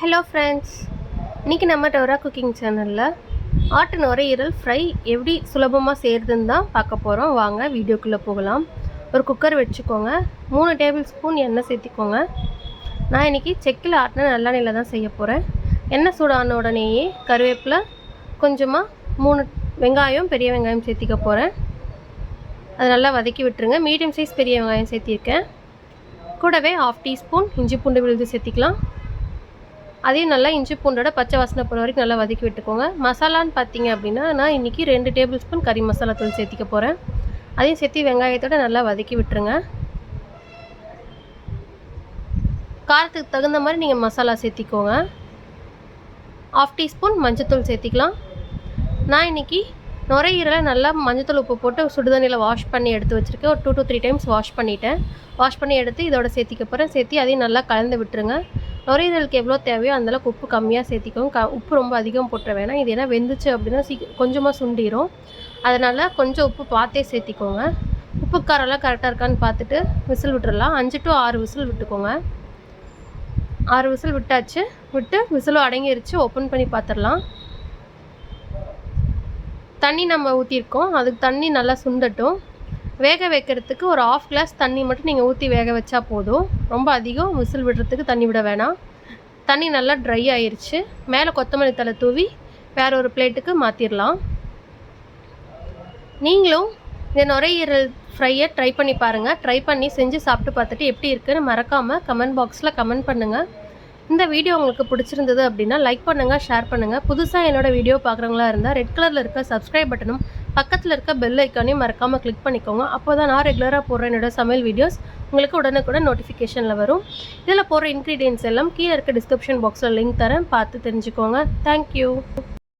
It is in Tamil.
ஹலோ ஃப்ரெண்ட்ஸ், இன்றைக்கி நம்ம டோரா குக்கிங் சேனலில் ஆட்டு நுரையீரல் ஃப்ரை எப்படி சுலபமாக செய்கிறதுன்னு தான் பார்க்க போகிறோம். வாங்க வீடியோக்குள்ளே போகலாம். ஒரு குக்கர் வச்சுக்கோங்க. 3 டேபிள் ஸ்பூன் எண்ணெய் சேர்த்திக்கோங்க. நான் இன்றைக்கி செக்கில் ஆட்டின நல்லெண்ணெயில் தான் செய்ய போகிறேன். எண்ணெய் சூடான உடனேயே கருவேப்பிலை, கொஞ்சமாக 3 வெங்காயம், பெரிய வெங்காயம் சேர்த்திக்க போகிறேன். அதை நல்லா வதக்கி விட்டுருங்க. மீடியம் சைஸ் பெரிய வெங்காயம் சேர்த்திருக்கேன். கூடவே 1/2 டீஸ்பூன் இஞ்சி பூண்டு விழுது சேர்த்திக்கலாம். அதையும் நல்லா இஞ்சி பூண்டோட பச்சை வாசனை போகிற வரைக்கும் நல்லா வதக்கி விட்டுக்கோங்க. மசாலான்னு பார்த்தீங்க அப்படின்னா, நான் இன்றைக்கி 2 டேபிள் ஸ்பூன் கறி மசாலா தூள் சேர்த்திக்க போகிறேன். அதையும் சேர்த்து வெங்காயத்தோடு நல்லா வதக்கி விட்டுருங்க. காரத்துக்கு தகுந்த மாதிரி நீங்கள் மசாலா சேர்த்திக்கோங்க. 1/2 டீஸ்பூன் மஞ்சத்தூள் சேர்த்திக்கலாம். நான் இன்றைக்கி நுரையீரலை நல்லா மஞ்சத்தூள் உப்பு போட்டு சுடுதண்ணியில் வாஷ் பண்ணி எடுத்து வச்சுருக்கேன். ஒரு 2 to 3 டைம்ஸ் வாஷ் பண்ணிவிட்டேன். வாஷ் பண்ணி எடுத்து இதோட சேர்த்திக்க போகிறேன். சேர்த்து அதையும் நல்லா கலந்து விட்டுருங்க. நுரையீரலுக்கு எவ்வளோ தேவையோ அந்தளவுக்கு உப்பு கம்மியாக சேர்த்திக்கோங்க. உப்பு ரொம்ப அதிகம் போட்டுற வேணாம். இது ஏன்னா வெந்துச்சு அப்படின்னா கொஞ்சமாக சுண்டிடும். அதனால் கொஞ்சம் உப்பு பார்த்தே சேர்த்திக்கோங்க. உப்பு காரெல்லாம் கரெக்டாக இருக்கான்னு பார்த்துட்டு விசில் விட்டுடலாம். 5 to 6 விசில் விட்டுக்கோங்க. 6 விசில் விட்டாச்சு. விட்டு விசிலும் அடங்கிருச்சு. ஓப்பன் பண்ணி பார்த்துடலாம். தண்ணி நம்ம ஊற்றிருக்கோம். அதுக்கு தண்ணி நல்லா சுண்டட்டும். வேக வைக்கிறதுக்கு ஒரு 1/2 கிளாஸ் தண்ணி மட்டும் நீங்கள் ஊற்றி வேக வச்சா போதும். ரொம்ப அதிகம் விசில் விடுறதுக்கு தண்ணி விட வேணாம். தண்ணி நல்லா ட்ரை ஆயிடுச்சு. மேலே கொத்தமல்லி தழை தூவி வேற ஒரு பிளேட்டுக்கு மாற்றிடலாம். நீங்களும் இந்த நுரையீரல் ஃப்ரையை ட்ரை பண்ணி பாருங்கள். ட்ரை பண்ணி செஞ்சு சாப்பிட்டு பார்த்துட்டு எப்படி இருக்குன்னு மறக்காமல் கமெண்ட் பாக்ஸில் கமெண்ட் பண்ணுங்கள். இந்த வீடியோ உங்களுக்கு பிடிச்சிருந்தது அப்படின்னா லைக் பண்ணுங்கள், ஷேர் பண்ணுங்கள். புதுசாக என்னோடய வீடியோ பார்க்குறவங்களா இருந்தால் ரெட் கலரில் இருக்க சப்ஸ்கிரைப் பட்டனும் பக்கத்தில் இருக்க பெல் ஐக்கானையும் மறக்காமல் கிளிக் பண்ணிக்கோங்க. அப்போ தான் நான் ரெகுலராக போடுற என்னோடய சமையல் வீடியோஸ் உங்களுக்கு உடனுக்குடன் நோட்டிஃபிகேஷனில் வரும். இதில் போடுற இன்க்ரீடியன்ஸ் எல்லாம் கீழே இருக்க டிஸ்கிரிப்ஷன் பாக்ஸில் லிங்க் தரேன், பார்த்து தெரிஞ்சுக்கோங்க. தேங்க்யூ.